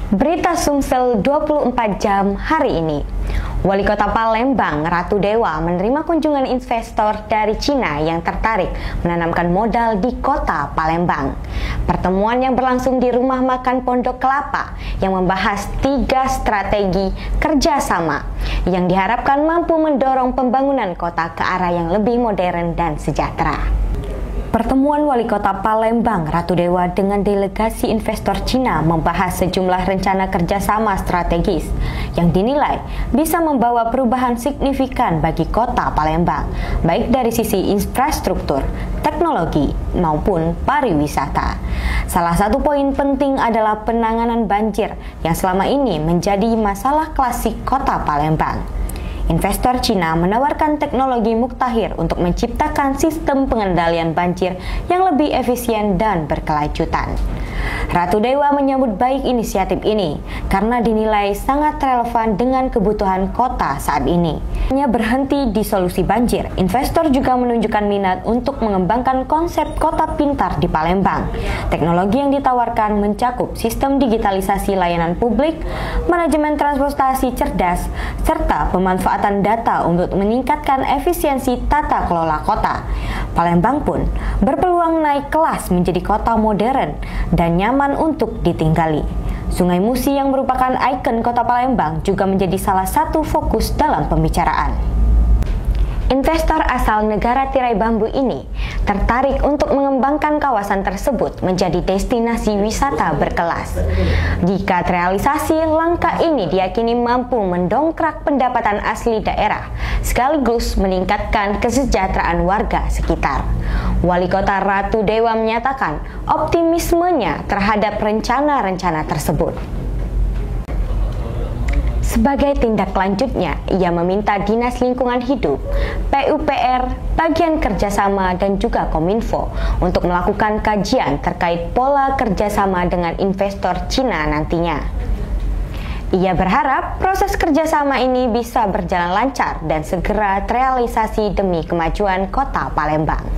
Berita Sumsel 24 jam hari ini. Wali Kota Palembang, Ratu Dewa, menerima kunjungan investor dari Cina yang tertarik menanamkan modal di Kota Palembang. Pertemuan yang berlangsung di Rumah Makan Pondok Kelapa yang membahas 3 strategi kerjasama yang diharapkan mampu mendorong pembangunan kota ke arah yang lebih modern dan sejahtera. Pertemuan Wali Kota Palembang, Ratu Dewa dengan delegasi investor Cina membahas sejumlah rencana kerjasama strategis yang dinilai bisa membawa perubahan signifikan bagi Kota Palembang, baik dari sisi infrastruktur, teknologi, maupun pariwisata. Salah satu poin penting adalah penanganan banjir yang selama ini menjadi masalah klasik Kota Palembang. Investor Cina menawarkan teknologi Muktahir untuk menciptakan sistem pengendalian banjir yang lebih efisien dan berkelanjutan. Ratu Dewa menyambut baik inisiatif ini karena dinilai sangat relevan dengan kebutuhan kota saat ini. Hanya berhenti di solusi banjir, investor juga menunjukkan minat untuk mengembangkan konsep kota pintar di Palembang. Teknologi yang ditawarkan mencakup sistem digitalisasi layanan publik, manajemen transportasi cerdas, serta pemanfaatan data untuk meningkatkan efisiensi tata kelola kota. Palembang pun berpeluang naik kelas menjadi kota modern dan nyaman untuk ditinggali. Sungai Musi yang merupakan ikon Kota Palembang juga menjadi salah satu fokus dalam pembicaraan. Investor asal negara tirai bambu ini tertarik untuk mengembangkan kawasan tersebut menjadi destinasi wisata berkelas. Jika terrealisasi, langkah ini diyakini mampu mendongkrak pendapatan asli daerah, sekaligus meningkatkan kesejahteraan warga sekitar. Wali Kota Ratu Dewa menyatakan optimismenya terhadap rencana-rencana tersebut. Sebagai tindak lanjutnya, ia meminta Dinas Lingkungan Hidup, PUPR, Bagian Kerjasama, dan juga Kominfo untuk melakukan kajian terkait pola kerjasama dengan investor Cina nantinya. Ia berharap proses kerjasama ini bisa berjalan lancar dan segera terrealisasi demi kemajuan Kota Palembang.